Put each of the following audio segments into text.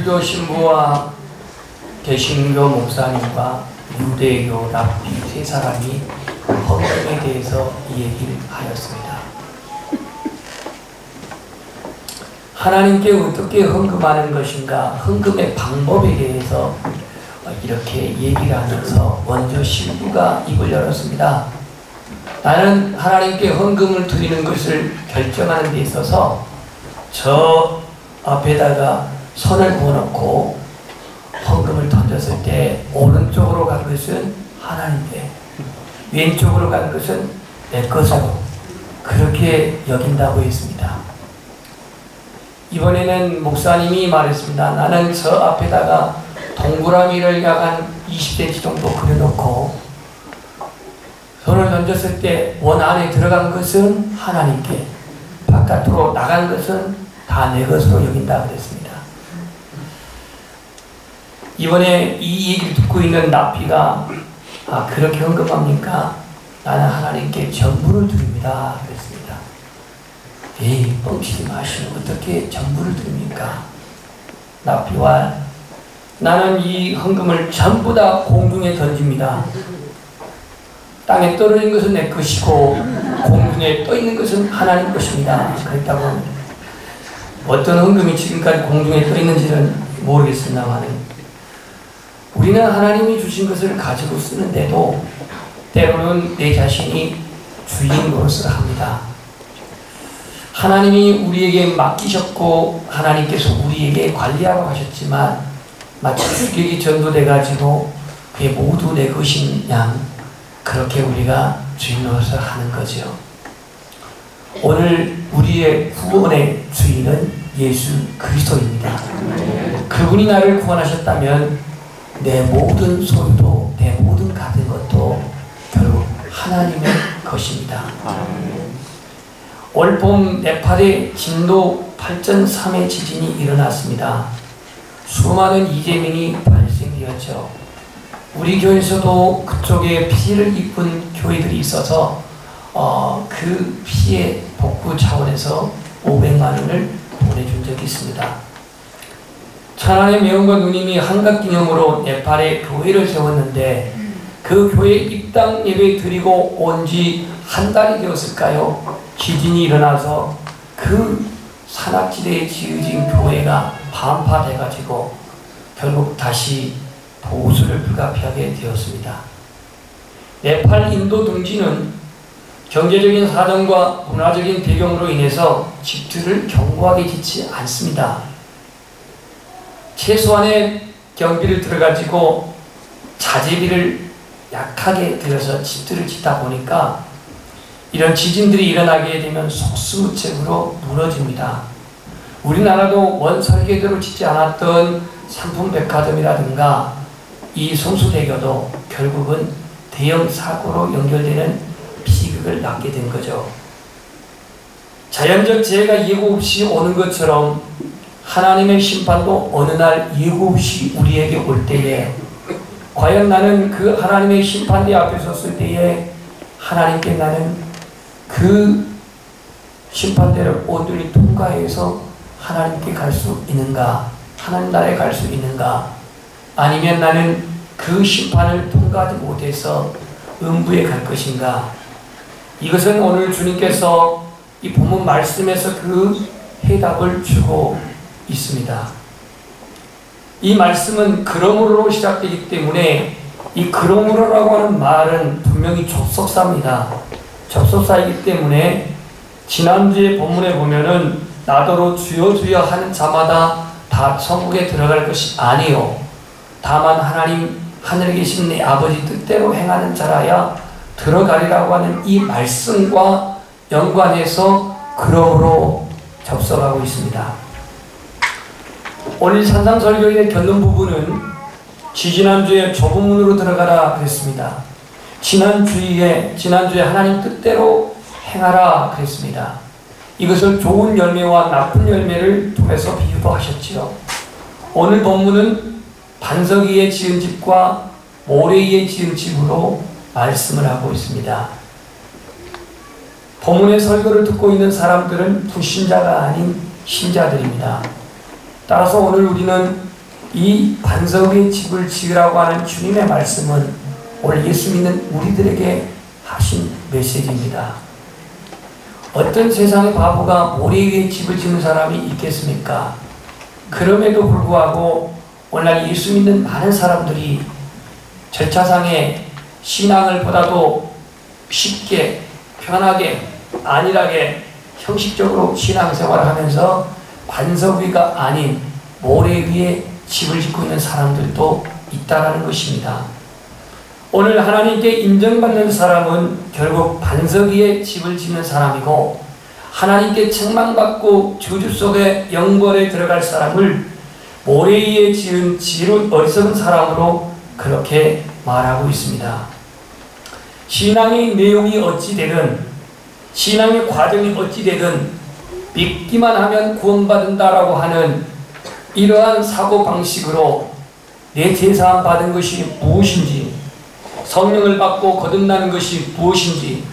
불교 신부와 개신교 목사님과 유대교 랍비 세 사람이 헌금에 대해서 얘기를 하였습니다. 하나님께 어떻게 헌금하는 것인가, 헌금의 방법에 대해서 이렇게 얘기를 하면서 먼저 신부가 입을 열었습니다. 나는 하나님께 헌금을 드리는 것을 결정하는 데 있어서 저 앞에다가 손을 부어놓고 헌금을 던졌을 때 오른쪽으로 간 것은 하나님께, 왼쪽으로 간 것은 내 것으로 그렇게 여긴다고 했습니다. 이번에는 목사님이 말했습니다. 나는 저 앞에다가 동그라미를 약 한 20cm 정도 그려놓고 손을 던졌을 때 원 안에 들어간 것은 하나님께, 바깥으로 나간 것은 다 내 것으로 여긴다 그랬습니다. 이번에 이 얘기를 듣고 있는 납비가 그렇게 헌금합니까? 나는 하나님께 전부를 드립니다 그랬습니다. 에이, 뻥치지 마시고 어떻게 전부를 드립니까? 납비와 나는 이 헌금을 전부 다 공중에 던집니다. 땅에 떨어진 것은 내 것이고 공중에 떠 있는 것은 하나님 것입니다. 그랬다고 합니다. 어떤 헌금이 지금까지 공중에 떠 있는지는 모르겠습니다만 우리는 하나님이 주신 것을 가지고 쓰는데도 때로는 내 자신이 주인 노릇을 합니다. 하나님이 우리에게 맡기셨고 하나님께서 우리에게 관리하라고 하셨지만 마치 주객이 전도돼가지고 그게 모두 내 것인 양 그렇게 우리가 주인 노릇을 하는 거죠. 오늘 우리의 구원의 주인은 예수 그리스도입니다. 그분이 나를 구원하셨다면 내 모든 소유도 내 모든 가진 것도 결국 하나님의 것입니다. 올 봄 네팔에 진도 8.3의 지진이 일어났습니다. 수많은 이재민이 발생되었죠. 우리 교회에서도 그쪽에 피해를 입은 교회들이 있어서 그 피해 복구 차원에서 500만 원을 보내준 적이 있습니다. 천안의 명과 누님이 한갑기념으로 네팔에 교회를 세웠는데 그 교회 입당 예배 드리고 온 지 한 달이 되었을까요? 지진이 일어나서 그 산악지대에 지어진 교회가 반파돼가지고 결국 다시 보수를 불가피하게 되었습니다. 네팔 인도 등지는 경제적인 사정과 문화적인 배경으로 인해서 집들을 견고하게 짓지 않습니다. 최소한의 경비를 들어가지고 자재비를 약하게 들여서 집들을 짓다 보니까 이런 지진들이 일어나게 되면 속수무책으로 무너집니다. 우리나라도 원 설계대로 짓지 않았던 상품백화점이라든가 이 성수대교도 결국은 대형 사고로 연결되는 비극을 낳게 된 거죠. 자연적 재해가 예고 없이 오는 것처럼 하나님의 심판도 어느 날 예고 없이 우리에게 올 때에 과연 나는 그 하나님의 심판대 앞에 섰을 때에 하나님께 나는 그 심판대를 온전히 통과해서 하나님께 갈 수 있는가? 하나님 나라에 갈 수 있는가? 아니면 나는 그 심판을 통과하지 못해서 음부에 갈 것인가? 이것은 오늘 주님께서 이 본문 말씀에서 그 해답을 주고 있습니다. 이 말씀은 그러므로로 시작되기 때문에 이 그러므로라고 하는 말은 분명히 접속사입니다. 접속사이기 때문에 지난주에 본문에 보면은 나더러 주여 주여 하는 자마다 다 천국에 들어갈 것이 아니요 다만 하나님 하늘에 계신 내 아버지 뜻대로 행하는 자라야 들어가리라고 하는 이 말씀과 연관해서 그러므로 접속하고 있습니다. 오늘 산상설교의 결론 부분은 지지난주에 좁은 문으로 들어가라 그랬습니다. 지난주에 하나님 뜻대로 행하라 그랬습니다. 이것을 좋은 열매와 나쁜 열매를 통해서 비유도 하셨지요. 오늘 본문은 반석 위에 지은 집과 모래 위에 지은 집으로 말씀을 하고 있습니다. 본문의 설교를 듣고 있는 사람들은 불신자가 아닌 신자들입니다. 따라서 오늘 우리는 이 반석 위에 집을 지으라고 하는 주님의 말씀은 오늘 예수 믿는 우리들에게 하신 메시지입니다. 어떤 세상의 바보가 모래 위에 집을 짓는 사람이 있겠습니까? 그럼에도 불구하고 오늘날 예수 믿는 많은 사람들이 절차상의 신앙을 보다도 쉽게, 편하게, 안일하게, 형식적으로 신앙생활을 하면서 반석 위가 아닌 모래 위에 집을 짓고 있는 사람들도 있다는 것입니다. 오늘 하나님께 인정받는 사람은 결국 반석 위에 집을 짓는 사람이고, 하나님께 책망받고 저주 속에 영벌에 들어갈 사람을 모래 위에 지은 지혜로운 어리석은 사람으로 그렇게 말하고 있습니다. 신앙의 내용이 어찌되든, 신앙의 과정이 어찌되든 믿기만 하면 구원받는다라고 하는 이러한 사고방식으로 내 제사함 받은 것이 무엇인지, 성령을 받고 거듭나는 것이 무엇인지,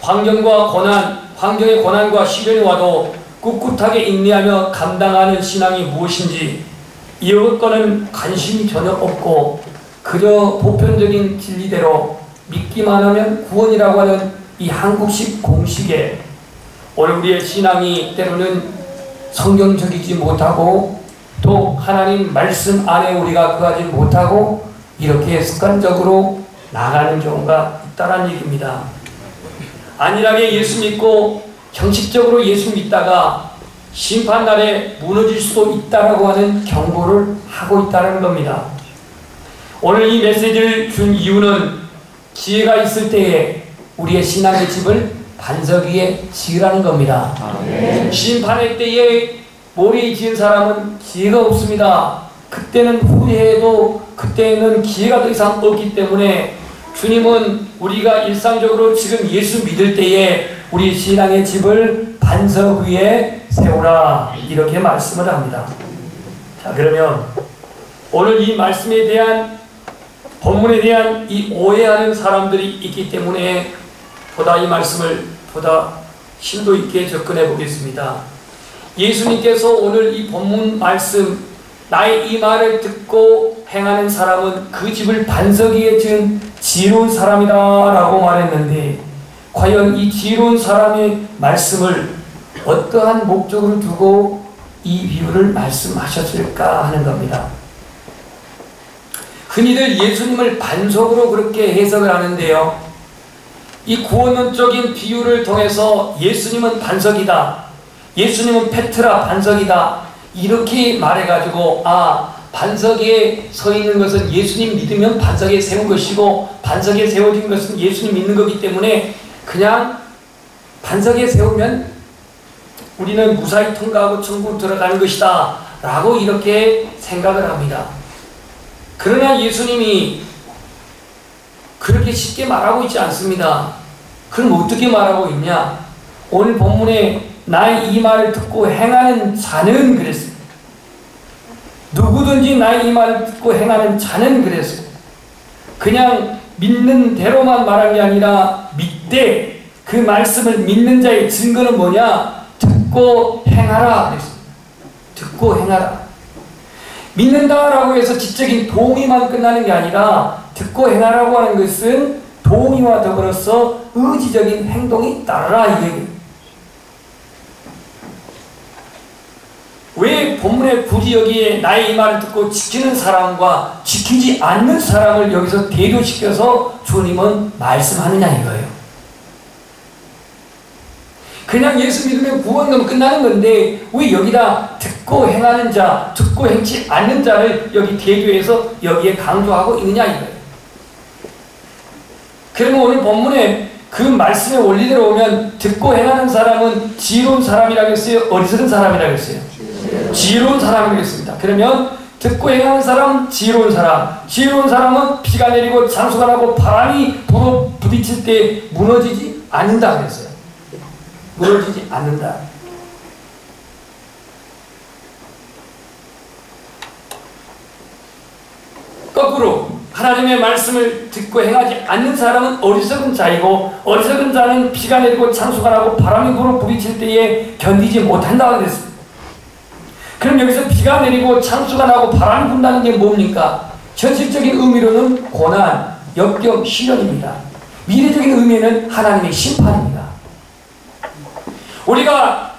환경의 고난과 시련이 와도 꿋꿋하게 인내하며 감당하는 신앙이 무엇인지, 이것과는 관심이 전혀 없고 그저 보편적인 진리대로 믿기만 하면 구원이라고 하는 이 한국식 공식에 오늘 우리의 신앙이 때로는 성경적이지 못하고 또 하나님 말씀 안에 우리가 거하지 못하고 이렇게 습관적으로 나가는 경우가 있다는 얘기입니다. 안일하게 예수 믿고 형식적으로 예수 믿다가 심판날에 무너질 수도 있다라고 하는 경고를 하고 있다는 겁니다. 오늘 이 메시지를 준 이유는 기회가 있을 때에 우리의 신앙의 집을 반석 위에 지으라는 겁니다. 심판의 때에 모래에 지은 사람은 기회가 없습니다. 그때는 후회해도 그때는 기회가 더 이상 없기 때문에 주님은 우리가 일상적으로 지금 예수 믿을 때에 우리 신앙의 집을 반석 위에 세우라, 이렇게 말씀을 합니다. 자, 그러면 오늘 이 말씀에 대한, 본문에 대한 이 오해하는 사람들이 있기 때문에 보다 이 말씀을 보다 심도 있게 접근해 보겠습니다. 예수님께서 오늘 이 본문 말씀, 나의 이 말을 듣고 행하는 사람은 그 집을 반석 위에 지은 지혜로운 사람이다 라고 말했는데, 과연 이 지혜로운 사람의 말씀을 어떠한 목적을 두고 이 비유를 말씀하셨을까 하는 겁니다. 흔히들 예수님을 반석으로 그렇게 해석을 하는데요, 이 구원론적인 비유를 통해서 예수님은 반석이다, 예수님은 페트라 반석이다, 이렇게 말해가지고 반석에 서 있는 것은 예수님 믿으면 반석에 세운 것이고 반석에 세워진 것은 예수님 믿는 거기 때문에 그냥 반석에 세우면 우리는 무사히 통과하고 천국 들어가는 것이다 라고 이렇게 생각을 합니다. 그러나 예수님이 그렇게 쉽게 말하고 있지 않습니다. 그럼 어떻게 말하고 있냐? 오늘 본문에 나의 이 말을 듣고 행하는 자는 그랬습니다. 누구든지 나의 이 말을 듣고 행하는 자는 그랬어요. 그냥 믿는 대로만 말한 게 아니라 믿되 그 말씀을 믿는 자의 증거는 뭐냐? 듣고 행하라 그랬습니다. 듣고 행하라. 믿는다라고 해서 지적인 동의만 끝나는 게 아니라 듣고 행하라고 하는 것은 동의와 더불어서 의지적인 행동이 따르라 이 얘기예요. 왜 본문에 굳이 여기에 나의 이 말을 듣고 지키는 사람과 지키지 않는 사람을 여기서 대조시켜서 주님은 말씀하느냐 이거예요. 그냥 예수 믿으면 구원은 끝나는 건데 왜 여기다 듣고 행하는 자, 듣고 행치 않는 자를 여기 대조해서 여기에 강조하고 있느냐 이거예요. 그러면 오늘 본문에 그 말씀의 원리대로 오면 듣고 행하는 사람은 지혜로운 사람이라고 했어요? 어리석은 사람이라고 했어요? 지혜로운 사람이라고 했습니다. 그러면 듣고 행하는 사람은 지혜로운 사람, 지혜로운 사람은 비가 내리고 장수가 나고 바람이 불어 부딪힐 때 무너지지 않는다 그랬어요. 무너지지 않는다. 거꾸로 하나님의 말씀을 듣고 행하지 않는 사람은 어리석은 자이고 어리석은 자는 비가 내리고 장수가 나고 바람이 불어 부딪힐 때에 견디지 못한다 그랬습니다. 그럼 여기서 비가 내리고 창수가 나고 바람이 분다는 게 뭡니까? 현실적인 의미로는 고난, 역경, 시련입니다. 미래적인 의미는 하나님의 심판입니다. 우리가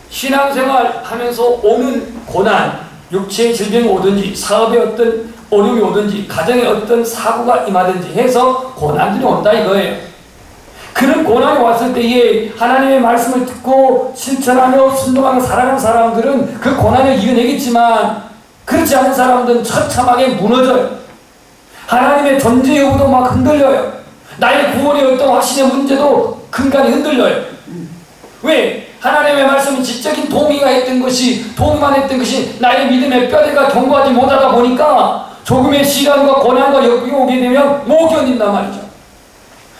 신앙생활 하면서 오는 고난, 육체의 질병이 오든지 사업에 어떤 어려움이 오든지 가정에 어떤 사고가 임하든지 해서 고난들이 온다 이거예요. 그런 고난이 왔을 때에 하나님의 말씀을 듣고 실천하며 순종하며 살아가는 사람들은 그 고난을 이겨내겠지만 그렇지 않은 사람들은 처참하게 무너져요. 하나님의 존재 여부도 막 흔들려요. 나의 구원의 어떤 확신의 문제도 근간이 흔들려요. 왜? 하나님의 말씀은 지적인 동의가 했던 것이 동의만 했던 것이 나의 믿음의 뼈대가 견고하지 못하다 보니까 조금의 시간과 고난과 역경이 오게 되면 못 견딘단 말이죠.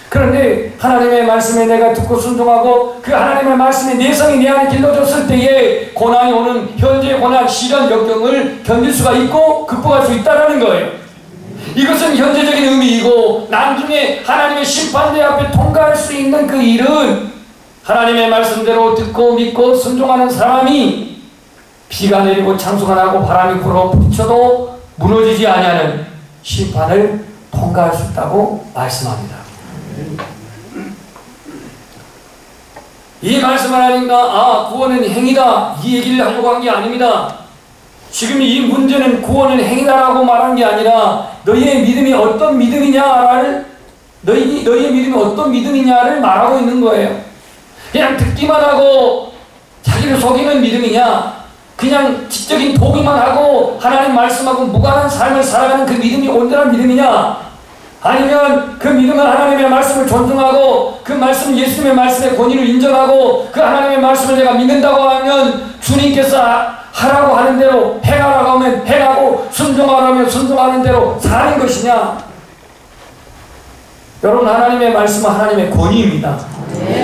그런데 하나님의 말씀에 내가 듣고 순종하고 그 하나님의 말씀에 내성이 내 안에 길러졌을 때에 고난이 오는 현재의 고난, 시련, 역경을 견딜 수가 있고 극복할 수 있다는 거예요. 이것은 현재적인 의미이고 나중에 하나님의 심판대 앞에 통과할 수 있는 그 일은 하나님의 말씀대로 듣고 믿고 순종하는 사람이 비가 내리고 창수가 나고 바람이 불어 부딪혀도 무너지지 아니하는 심판을 통과할 수 있다고 말씀합니다. 이 말씀 하나님과 구원은 행위다 이 얘기를 하려고 한 게 아닙니다. 지금 이 문제는 구원은 행위다라고 말한 게 아니라 너희의 믿음이 어떤 믿음이냐를 너희의 믿음이 어떤 믿음이냐를 말하고 있는 거예요. 그냥 듣기만 하고 자기를 속이는 믿음이냐, 그냥 지적인 동의만 하고 하나님 말씀하고 무관한 삶을 살아가는 그 믿음이 온전한 믿음이냐, 아니면 그 믿음은 하나님의 말씀을 존중하고 그 말씀 예수님의 말씀의 권위를 인정하고 그 하나님의 말씀을 내가 믿는다고 하면 주님께서 하라고 하는 대로 행하라고 하면 행하고 순종하라고 하면 순종하는 대로 사는 것이냐. 여러분, 하나님의 말씀은 하나님의 권위입니다.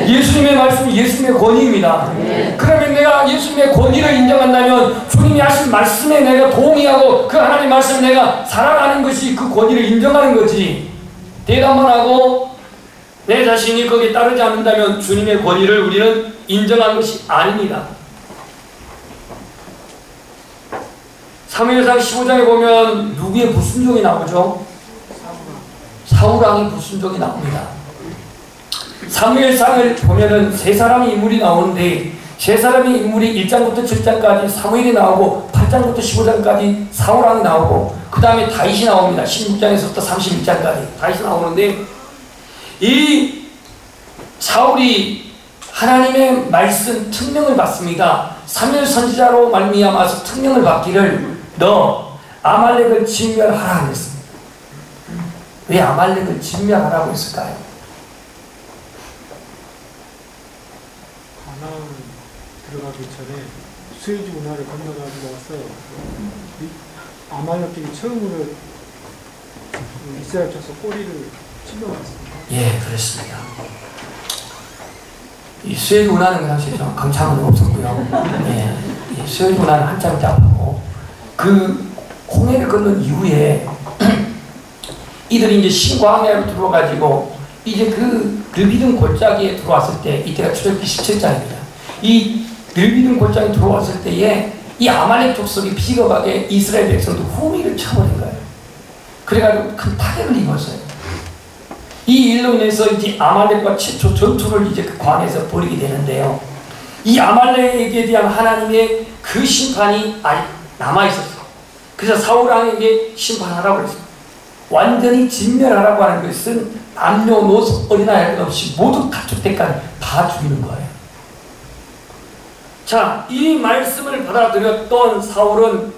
예수님의 말씀은 예수님의 권위입니다. 그러면 내가 예수님의 권위를 인정한다면 주님이 하신 말씀에 내가 동의하고 그 하나님 말씀을 내가 살아가는 것이 그 권위를 인정하는 거지. 대답만 하고 내 자신이 거기에 따르지 않는다면 주님의 권위를 우리는 인정하는 것이 아닙니다. 사무엘상 15장에 보면 누구의 불순종이 나오죠? 사울왕의 불순종이 나옵니다. 사무엘상을 보면은 세 사람의 인물이 나오는데 세 사람의 인물이 1장부터 7장까지 사무엘이 나오고 8장부터 15장까지 사울왕이 나오고 그 다음에 다윗이 나옵니다. 16장에서부터 31장까지 다윗이 나오는데 이 사울이 하나님의 말씀 특명을 받습니다. 사무엘 선지자로 말미암아서 특명을 받기를 너 아말렉을 진멸하라 그랬습니다. 왜 아말렉을 진멸하라고 했을까요? 가나안 들어가기 전에 수에즈 운하를 건너가지고 왔어요. 아말렉들이 처음으로 이스라엘 족속 꼬리를 찔러왔습니다. 예, 그렇습니다. 이 수에즈 운하는 그 당시에 좀 강창은 없었고요. 예, 이 수에즈 운하는 한참 잡았고 그 홍해를 건넌 이후에 이들이 이제 신광야로 들어가지고 이제 그 르비딤 골짜기에 들어왔을 때 이때가 출애굽기 17장입니다. 이 르비딤 골짜기에 들어왔을 때에 이 아말렉 족속이 비겁하게 이스라엘 백성도 후미를 쳐버린 거예요. 그래가지고 큰 타격을 입었어요. 이 일로 인해서 이제 아말렉과 최초 전투를 이제 그 광에서 벌이게 되는데요. 이 아말렉에 대한 하나님의 그 심판이 아직 남아있었어요. 그래서 사울왕에게 심판하라고 했어요. 완전히 진멸하라고 하는 것은 남녀노소 어린아이 할 것 없이 모두 가축 때까지 다 죽이는 거예요. 자, 이 말씀을 받아들였던 사울은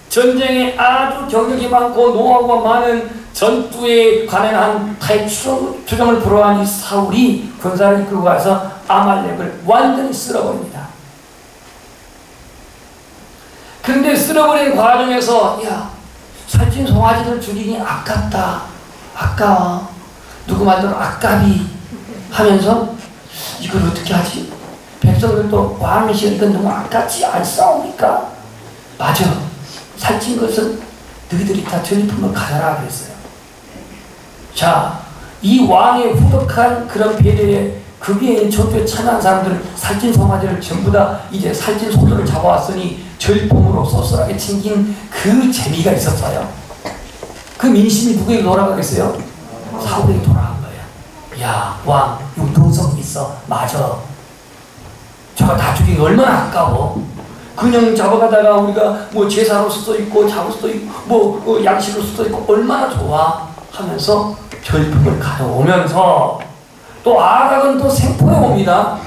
전쟁에 아주 경력이 많고 노하우가 많은 전투에 관한 한 타의 추정을 불허한 이 사울이 군사를 이끌고 가서 아말렉을 완전히 쓸어버립니다. 그런데 쓸어버린 과정에서 야, 살찐 송아지를 죽이니 아깝다, 아까워, 누구 말대로 아깝이 하면서 이걸 어떻게 하지? 백성들도 왕이시여 이건 너무 아깝지 않사옵니까? 맞아, 살찐 것은 너희들이 다 전리품을 가져라 그랬어요. 자, 이 왕의 후덕한 그런 배려에 거기에 전투에 참여한 사람들은 살찐 송아지를 전부 다 이제 살찐 소들을 잡아왔으니 절품으로 쏠쏠하게 챙긴 그 재미가 있었어요. 그 민심이 누구에게 돌아가겠어요? 사울에게 돌아간 거예요. 야, 왕, 융통성 있어. 맞아. 저가 다 죽이기 얼마나 아까워. 그냥 잡아가다가 우리가 뭐 제사로 수도 있고 잡을 수도 있고 뭐 양식으로 수도 있고 얼마나 좋아 하면서 절품을 가져오면서 또 아각은 또 생포에 옵니다.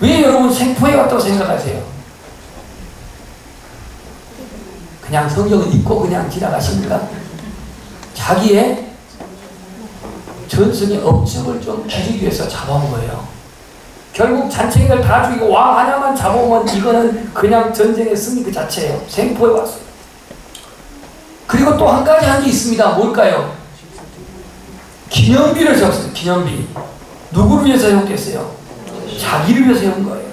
왜 여러분 생포에 왔다고 생각하세요? 그냥 성경을 읽고 그냥 지나가십니까? 자기의 전승의 업적을 좀 기리기 위해서 잡아온 거예요. 결국 잔챙이들 다 죽이고 왕 하나만 잡아오면 이거는 그냥 전쟁의 승리 그 자체예요. 생포에 왔어요. 그리고 또 한 가지 한 게 있습니다. 뭘까요? 기념비를 세웠어요. 기념비. 누구를 위해서 세웠겠어요? 자기를 위해서 세운 거예요.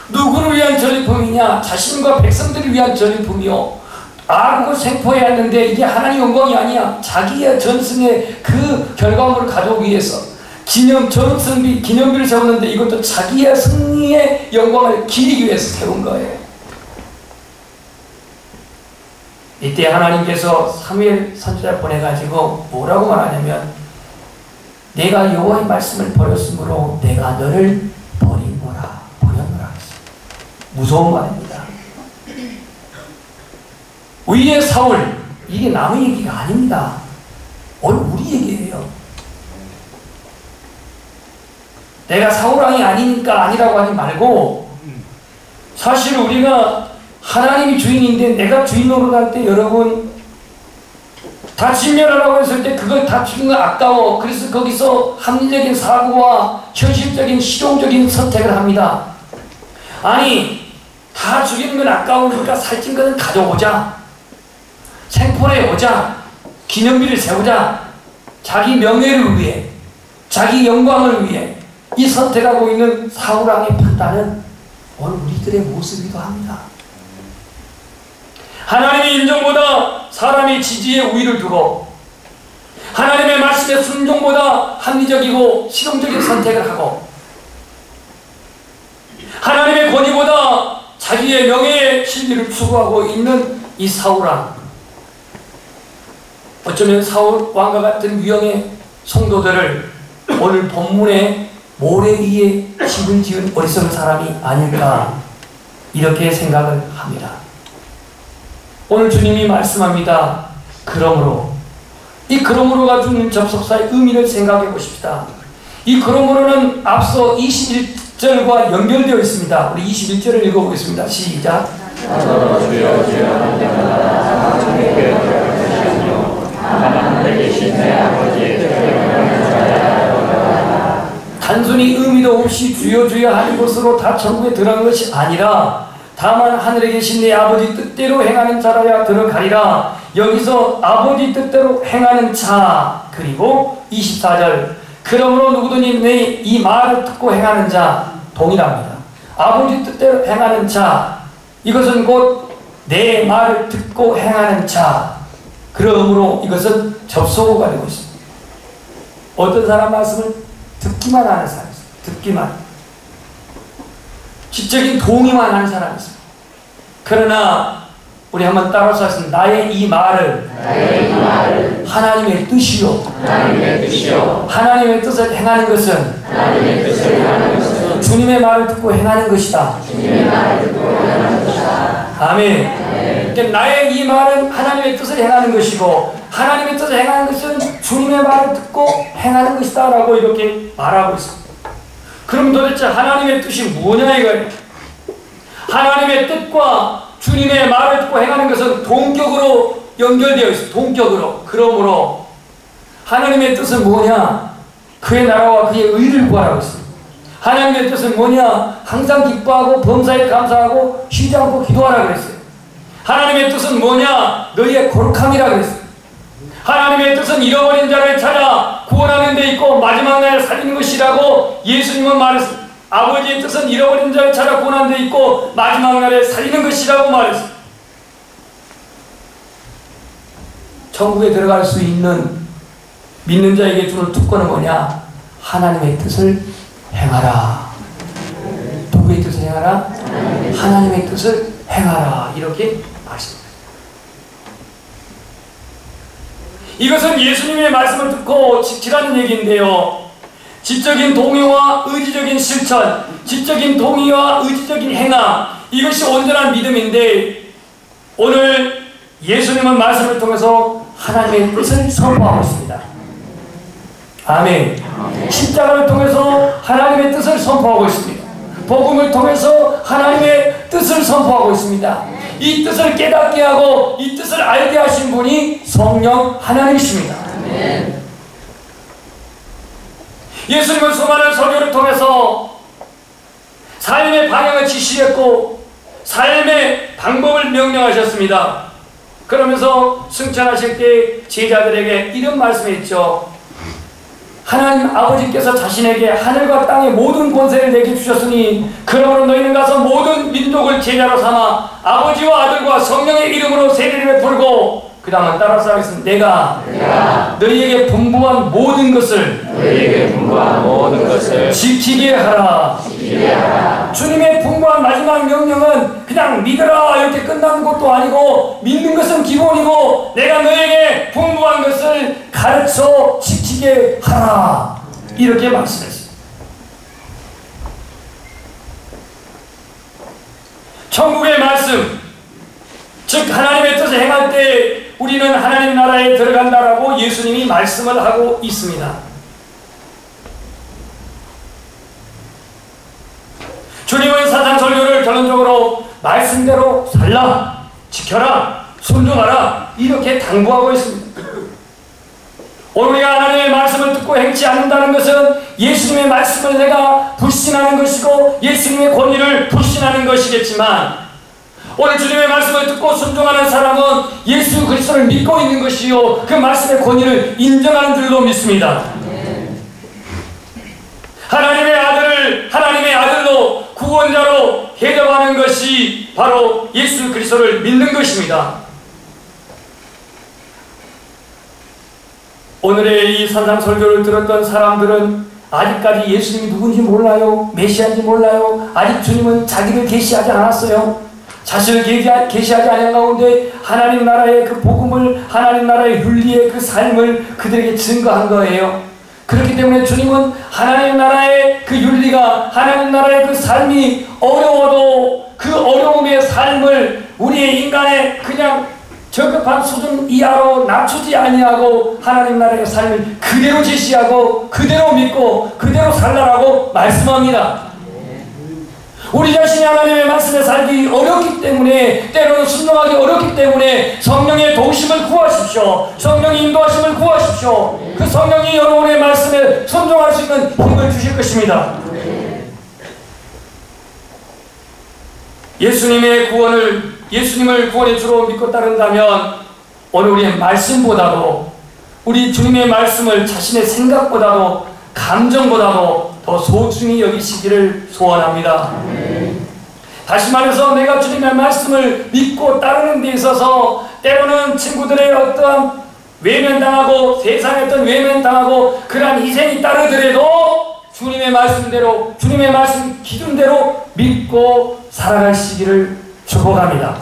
누구를 위한 전리품이냐? 자신과 백성들을 위한 전리품이요. 그걸 생포해 왔는데 이게 하나님 영광이 아니야. 자기의 전승의 그 결과물을 가져오기 위해서 전승비, 기념비를 세웠는데 이것도 자기의 승리의 영광을 기리기 위해서 세운 거예요. 이때 하나님께서 사무엘 선지자를 보내가지고 뭐라고 말하냐면 내가 여호와의 말씀을 버렸으므로 내가 너를 버렸노라 했어요. 무서운 말입니다. 위의 사울, 이게 남의 얘기가 아닙니다. 오늘 우리 얘기예요. 내가 사울왕이 아니니까 아니라고 하지 말고 사실 우리가 하나님이 주인인데 내가 주인 노릇할 때 여러분 다 진멸하라고 했을 때 그걸 다 죽인 건 아까워. 그래서 거기서 합리적인 사고와 현실적인 실용적인 선택을 합니다. 아니 다 죽이는 건 아까우니까 살찐 것은 가져오자. 생포해 오자. 기념비를 세우자. 자기 명예를 위해 자기 영광을 위해 이 선택하고 있는 사울왕의 판단은 오늘 우리들의 모습이기도 합니다. 하나님의 인정보다 사람의 지지에 우위를 두고 하나님의 말씀의 순종보다 합리적이고 실용적인 선택을 하고 하나님의 권위보다 자기의 명예의 진리를 추구하고 있는 이 사울왕, 어쩌면 사울왕과 같은 유형의 성도들을 오늘 본문에 모래 위에 집을 지은 어리석은 사람이 아닐까 이렇게 생각을 합니다. 오늘 주님이 말씀합니다. 그러므로 이 그러므로가 주는 접속사의 의미를 생각해 보십시다. 이 그러므로는 앞서 21절과 연결되어 있습니다. 우리 21절을 읽어보겠습니다. 시작. 단순히 의미도 없이 주여 주여 하는 것으로 다 천국에 들어간 것이 아니라 다만 하늘에 계신 내 아버지 뜻대로 행하는 자라야 들어가리라. 여기서 아버지 뜻대로 행하는 자, 그리고 24절 그러므로 누구든지 내 이 말을 듣고 행하는 자 동일합니다. 아버지 뜻대로 행하는 자, 이것은 곧 내 말을 듣고 행하는 자. 그러므로 이것은 접속어가 되고 있습니다. 어떤 사람 말씀을 듣기만 하는 사람이 있습니다. 듣기만. 지적인 동의만 하는 사람이 있습니다. 그러나 우리 한번 따라서 하겠습니다. 나의 이 말을 하나님의 뜻이요 하나님의 뜻을 행하는 것은 주님의 말을 듣고 행하는 것이다. 아멘. 그러니까 나의 이 말은 하나님의 뜻을 행하는 것이고 하나님의 뜻을 행하는 것은 주님의 말을 듣고 행하는 것이다 라고 이렇게 말하고 있습니다. 그럼 도대체 하나님의 뜻이 뭐냐 이거예요. 하나님의 뜻과 주님의 말을 듣고 행하는 것은 동격으로 연결되어 있어요. 동격으로. 그러므로 하나님의 뜻은 뭐냐? 그의 나라와 그의 의를 구하라고 했습니다. 하나님의 뜻은 뭐냐? 항상 기뻐하고 범사에 감사하고 쉬지 않고 기도하라고 그랬어요. 하나님의 뜻은 뭐냐? 너희의 거룩함이라고 그랬어요. 하나님의 뜻은 잃어버린 자를 찾아 구원하는 데 있고 마지막 날에 살리는 것이라고 예수님은 말했습니다. 아버지의 뜻은 잃어버린 자를 찾아 구원하는 데 있고 마지막 날에 살리는 것이라고 말했습니다. 천국에 들어갈 수 있는 믿는 자에게 주는 특권은 뭐냐? 하나님의 뜻을 행하라. 누구의 뜻을 행하라? 하나님의 뜻을 행하라. 이렇게 말씀합니다. 이것은 예수님의 말씀을 듣고 지키라는 얘기인데요. 지적인 동의와 의지적인 실천, 지적인 동의와 의지적인 행함, 이것이 온전한 믿음인데, 오늘 예수님은 말씀을 통해서 하나님의 뜻을 선포하고 있습니다. 아멘. 십자가를 통해서 하나님의 뜻을 선포하고 있습니다. 복음을 통해서 하나님의 뜻을 선포하고 있습니다. 이 뜻을 깨닫게 하고 이 뜻을 알게 하신 분이 성령 하나님이십니다. 예수님은 수많은 설교를 통해서 삶의 방향을 지시했고 삶의 방법을 명령하셨습니다. 그러면서 승천하실 때 제자들에게 이런 말씀했죠. 하나님 아버지께서 자신에게 하늘과 땅의 모든 권세를 내게 주셨으니 그러므로 너희는 가서 모든 민족을 제자로 삼아 아버지와 아들과 성령의 이름으로 세례를 베풀고, 그 다음은 따라서 하겠습니다. 내가 너희에게 분부한 모든 것을 지키게 하라. 주님의 분부한 마지막 명령은 그냥 믿으라 이렇게 끝나는 것도 아니고, 믿는 것은 기본이고 내가 너희에게 분부한 것을 가르쳐 지키게 하라. 이렇게 말씀했습니다. 천국의 말씀, 즉 하나님의 뜻을 행할 때 우리는 하나님 나라에 들어간다라고 예수님이 말씀을 하고 있습니다. 주님은 사상설교를 결론적으로 말씀대로 살라, 지켜라, 순종하라 이렇게 당부하고 있습니다. 오늘 우리가 하나님의 말씀을 듣고 행치 않는다는 것은 예수님의 말씀을 내가 불신하는 것이고 예수님의 권위를 불신하는 것이겠지만, 오늘 주님의 말씀을 듣고 순종하는 사람은 예수 그리스도를 믿고 있는 것이요, 그 말씀의 권위를 인정하는 줄로 믿습니다. 하나님의 아들로 구원자로 대접하는 것이 바로 예수 그리스도를 믿는 것입니다. 오늘의 이 산상설교를 들었던 사람들은 아직까지 예수님이 누군지 몰라요. 메시아인지 몰라요. 아직 주님은 자기를 계시하지 않았어요. 자신을 계시하지 않은 가운데 하나님 나라의 그 복음을, 하나님 나라의 윤리의 그 삶을 그들에게 증거한 거예요. 그렇기 때문에 주님은 하나님 나라의 그 윤리가, 하나님 나라의 그 삶이 어려워도 그 어려움의 삶을 우리의 인간의 그냥 적합한 수준 이하로 낮추지 아니하고 하나님 나라의 삶을 그대로 제시하고 그대로 믿고 그대로 살라라고 말씀합니다. 우리 자신이 하나님의 말씀에 살기 어렵기 때문에, 때로는 순종하기 어렵기 때문에 성령의 도우심을 구하십시오. 성령의 인도하심을 구하십시오. 그 성령이 여러분의 말씀에 순종할 수 있는 힘을 주실 것입니다. 예수님을 구원의 주로 믿고 따른다면 오늘 우리의 말씀보다도, 우리 주님의 말씀을 자신의 생각보다도, 감정보다도 더 소중히 여기시기를 소원합니다. 다시 말해서 내가 주님의 말씀을 믿고 따르는 데 있어서 때로는 친구들의 어떠한 외면당하고 세상의 어떤 외면당하고 그러한 희생이 따르더라도 주님의 말씀대로, 주님의 말씀 기준대로 믿고 살아가시기를 축복합니다.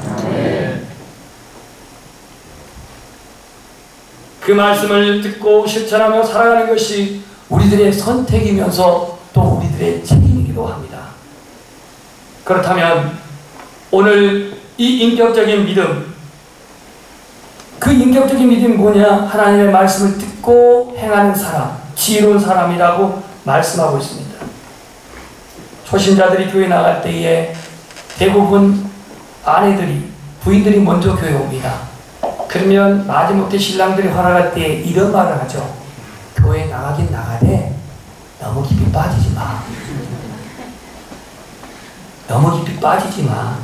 그 말씀을 듣고 실천하며 살아가는 것이 우리들의 선택이면서 또 우리들의 책임이기도 합니다. 그렇다면 오늘 이 인격적인 믿음, 그 인격적인 믿음이 뭐냐? 하나님의 말씀을 듣고 행하는 사람, 지혜로운 사람이라고 말씀하고 있습니다. 초신자들이 교회 나갈 때에 대부분 부인들이 먼저 교회 옵니다. 그러면 마지못해 신랑들이 허락할 때 이런 말을 하죠. 교회 나가긴 나가되 너무 깊이 빠지지 마. 너무 깊이 빠지지 마.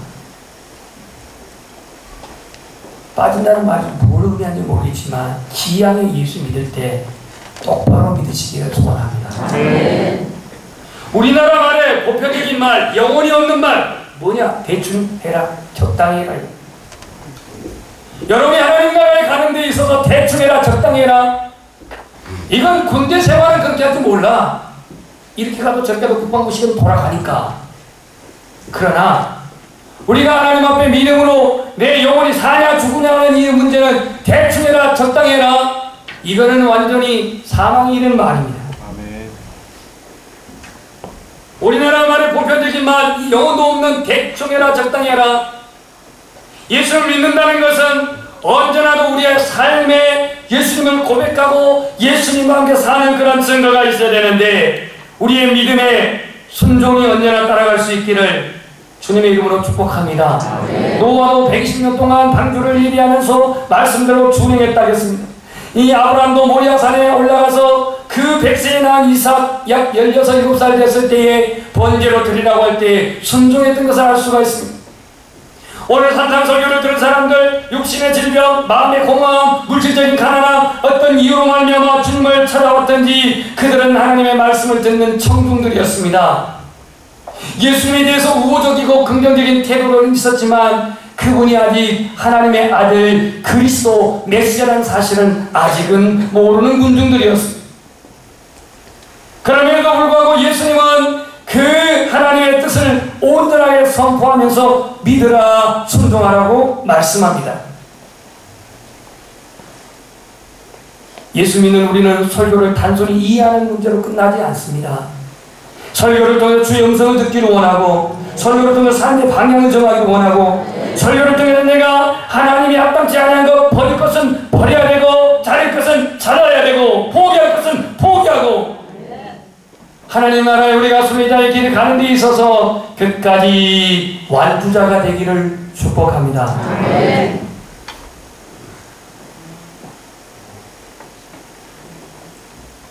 빠진다는 말이 뭘 의미하는지 모르겠지만 기양의 예수 믿을 때 똑바로 믿으시기를 소원합니다. 우리나라 말에 보편적인 말, 영혼이 없는 말 뭐냐? 대충 해라, 적당히 해라. 여러분이 하나님 나라에 가는 데 있어서 대충 해라, 적당히 해라, 이건 군대 생활은 그렇게 할 줄 몰라. 이렇게 가도 저렇게 가도 국방부 시험 돌아가니까. 그러나 우리가 하나님 앞에 믿음으로 내 영혼이 사냐 죽으냐 하는 이 문제는 대충 해라 적당히 해라, 이거는 완전히 사망이 이른 말입니다. 아멘. 우리나라 말의 보편적인 말, 이 영혼도 없는 대충 해라 적당히 해라. 예수를 믿는다는 것은 언제나도 우리의 삶에 예수님을 고백하고 예수님과 함께 사는 그런 증거가 있어야 되는데, 우리의 믿음에 순종이 언제나 따라갈 수 있기를 주님의 이름으로 축복합니다. 노아도 120년 동안 방주를 예비하면서 말씀대로 준행했다겠습니다. 이 아브라함도 모리아산에 올라가서 그 100세에 낳은 이삭 약 16, 17살 됐을 때에 번제로 드리라고 할 때 순종했던 것을 알 수가 있습니다. 오늘 산상설교를 들은 사람들, 육신의 질병, 마음의 공허함, 물질적인 가난함, 어떤 이유로 말미암아 주님을 찾아왔던지 그들은 하나님의 말씀을 듣는 청중들이었습니다. 예수님에 대해서 우호적이고 긍정적인 태도는 있었지만 그분이 아직 하나님의 아들 그리스도 메시아라는 사실은 아직은 모르는 군중들이었습니다. 그럼에도 불구하고 예수님은 그 하나님의 뜻을 온전하게 선포하면서 믿으라, 순종하라고 말씀합니다. 예수 믿는 우리는 설교를 단순히 이해하는 문제로 끝나지 않습니다. 설교를 통해 주의 음성을 듣기를 원하고, 설교를 통해 삶의 방향을 정하기를 원하고, 설교를 통해 내가 하나님이 합당치 않은 것 버릴 것은 버려야 되고, 잘할 것은 잘해야 되고, 포기할 것은 포기하고, 하나님 나라에 우리가 순례자의 길을 가는 데 있어서 끝까지 완주자가 되기를 축복합니다. 네.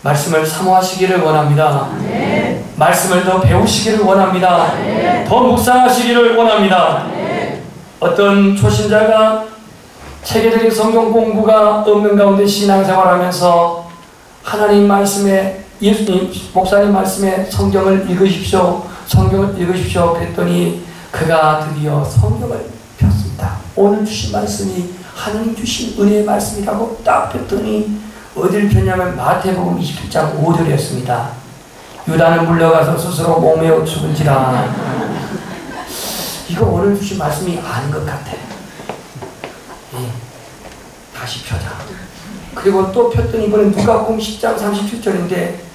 말씀을 사모하시기를 원합니다. 네. 말씀을 더 배우시기를 원합니다. 네. 더 묵상하시기를 원합니다. 네. 어떤 초신자가 체계적인 성경 공부가 없는 가운데 신앙생활하면서 하나님 말씀에, 예수님 목사님 말씀에 성경을 읽으십시오, 성경을 읽으십시오 그랬더니 그가 드디어 성경을 폈습니다. 오늘 주신 말씀이 하나님 주신 은혜의 말씀이라고 딱 폈더니 어딜 폈냐면 마태복음 27장 5절이었습니다. 유다는 물러가서 스스로 몸에 죽은지라. 이거 오늘 주신 말씀이 아닌 것 같아. 예. 다시 펴자. 그리고 또 폈더니 이번엔 누가복음 10장 37절인데,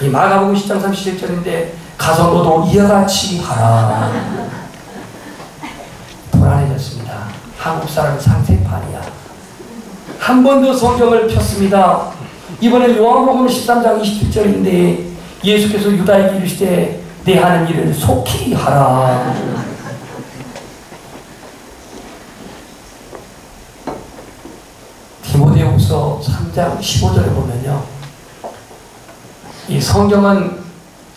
이 마가복음 10장 37절인데 가서 너도 이와 같이 하라. 불안해졌습니다. 한국 사람은 상세판이야. 한 번 더 성경을 폈습니다. 이번에 요한복음 13장 27절인데 예수께서 유다에게 이르시되 내 하는 일을 속히 하라. 디모데후서 3장 15절에 보면요, 이 성경은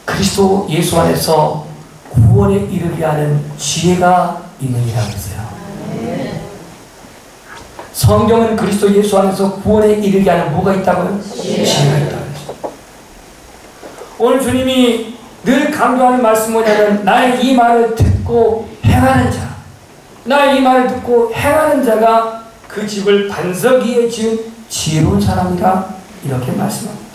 그리스도 예수 안에서 구원에 이르게 하는 지혜가 있느니라고 했어요. 성경은 그리스도 예수 안에서 구원에 이르게 하는 뭐가 있다고요? 지혜가 있다고 했어요. 오늘 주님이 늘 강조하는 말씀 뭐냐면 나의 이 말을 듣고 행하는 자, 나의 이 말을 듣고 행하는 자가 그 집을 반석 위에 지은 지혜로운 사람이라 이렇게 말씀합니다.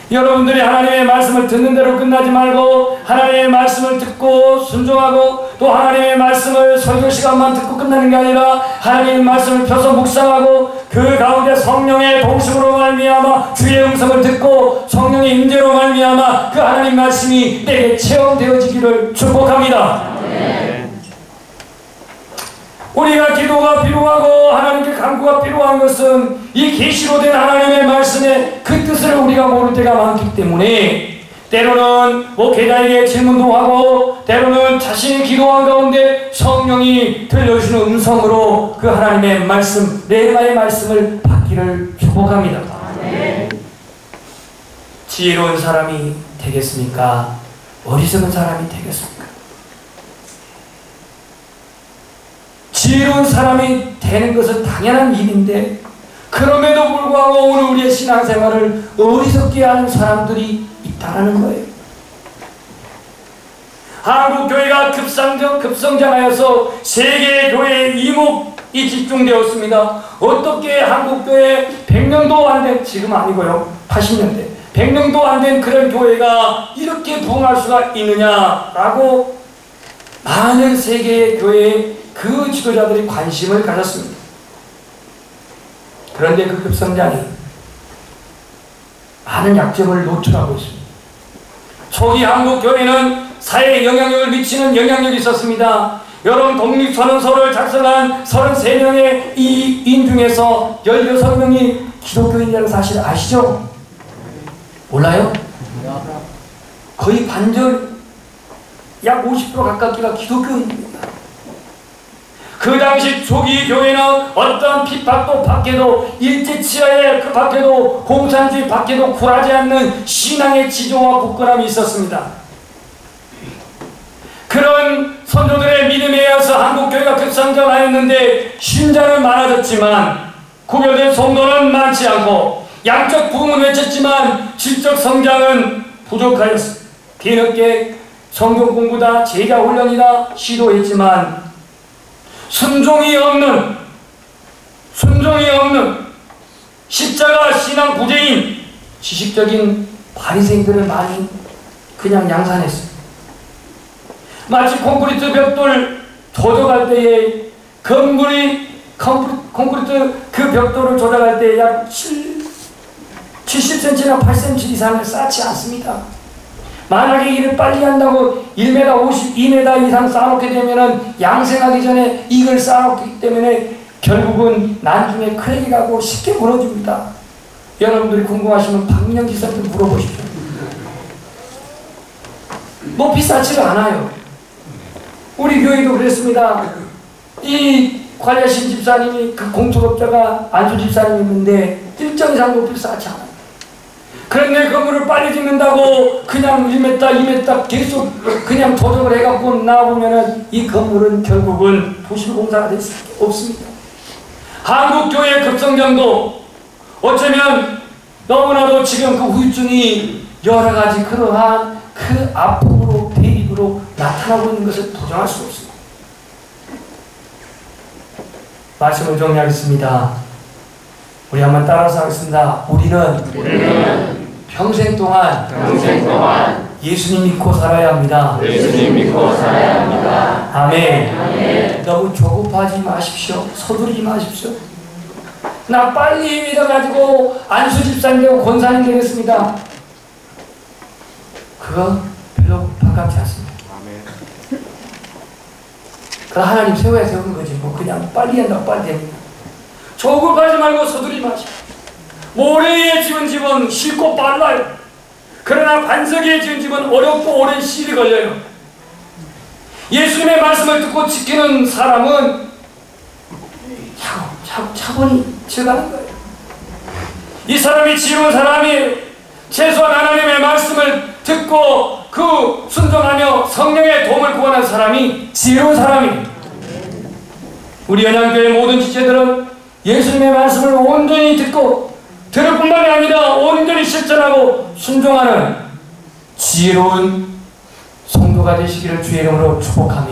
여러분들이 하나님의 말씀을 듣는 대로 끝나지 말고 하나님의 말씀을 듣고 순종하고, 또 하나님의 말씀을 설교 시간만 듣고 끝나는 게 아니라 하나님의 말씀을 펴서 묵상하고 그 가운데 성령의 동심으로 말미암아 주의 음성을 듣고 성령의 임재로 말미암아 그 하나님 말씀이 내게 체험되어지기를 축복합니다. 우리가 기도가 필요하고 하나님께 간구가 필요한 것은 이 계시로 된 하나님의 말씀의 그 뜻을 우리가 모를 때가 많기 때문에 때로는 목회자에게 질문도 하고 때로는 자신이 기도한 가운데 성령이 들려주시는 음성으로 그 하나님의 말씀, 레마의 말씀을 받기를 축복합니다. 지혜로운 사람이 되겠습니까? 어리석은 사람이 되겠습니까? 지혜로운 사람이 되는 것은 당연한 일인데 그럼에도 불구하고 오늘 우리의 신앙생활을 어리석게 하는 사람들이 있다는 거예요. 한국교회가 급성장하여서 세계 교회의 이목이 집중되었습니다. 어떻게 한국교회 100년도 안 된, 지금 아니고요, 80년대 100명도 안 된 그런 교회가 이렇게 부흥할 수가 있느냐라고 많은 세계의 교회에 그 지도자들이 관심을 가졌습니다. 그런데 그 급성장이 많은 약점을 노출하고 있습니다. 초기 한국 교회는 사회에 영향력을 미치는 영향력이 있었습니다. 여러분, 독립선언서를 작성한 33명의 이 인 중에서 16명이 기독교인이라는 사실 아시죠? 몰라요? 거의 반절, 약 50% 가깝기가 기독교인입니다. 그 당시 초기 교회는 어떤 핍박도 받게도, 일제치하에 그 밖에도, 공산주의 밖에도 굴하지 않는 신앙의 지조와 굳건함이 있었습니다. 그런 선조들의 믿음에 의해서 한국교회가 급성장하였는데 신자는 많아졌지만 구별된 성도는 많지 않고 양적 부흥은 외쳤지만 질적 성장은 부족하였습니다. 뒤늦게 성경 공부다, 제자 훈련이다 시도했지만 순종이 없는 십자가 신앙 부재인 지식적인 바리새인들을 많이 그냥 양산했어요. 마치 콘크리트 벽돌 조작할 때에 콘크리트 그 벽돌을 조작할 때 약 70cm나 8cm 이상을 쌓지 않습니다. 만약에 일을 빨리 한다고 1m 50, 2m 이상 쌓아놓게 되면은 양생하기 전에 이걸 쌓아놓기 때문에 결국은 나중에 크랙이 가고 쉽게 무너집니다. 여러분들이 궁금하시면 박민영 기사한테 물어보십시오. 높이 쌓지가 않아요. 우리 교회도 그랬습니다. 이 관여신 집사님이 그 공투업자가 안수 집사님이었는데 일정 이상 높이 쌓지 않아요. 그런데 건물을 빨리 짓는다고 그냥 1m, 2m 계속 그냥 조정을 해갖고 나오면은 이 건물은 결국은 도시공사가 될 수 없습니다. 한국교회의 급성장도 어쩌면 너무나도 지금 그 후유증이 여러 가지 그러한 그 아픔으로, 대립으로 나타나고 있는 것을 부정할 수 없습니다. 말씀을 정리하겠습니다. 우리 한번 따라서 하겠습니다. 우리는 평생 동안 예수님 믿고 살아야 합니다. 아멘. 너무 조급하지 마십시오. 서두르지 마십시오. 나 빨리 믿어가지고 안수 집사님 되고 권사님 되겠습니다. 그거 별로 반갑지 않습니다. 그 하나님 세워야 세우는 거지. 뭐 그냥 빨리 한다고 빨리 됩니다. 조급하지 말고 서두르지 마십시오. 모래에 지은 집은 쉽고 빨라요. 그러나 반석에 지은 집은 어렵고 오랜 시일이 걸려요. 예수님의 말씀을 듣고 지키는 사람은 차분히 지어가는 거예요. 이 사람이 지혜로운 사람이에요. 최소한 하나님의 말씀을 듣고 그 순종하며 성령의 도움을 구하는 사람이 지혜로운 사람이에요. 우리 연양교회 모든 지체들은 예수님의 말씀을 온전히 듣고 들을 뿐만이 아니라 온전히 실천하고 순종하는 지혜로운 성도가 되시기를 주의 이름으로 축복합니다.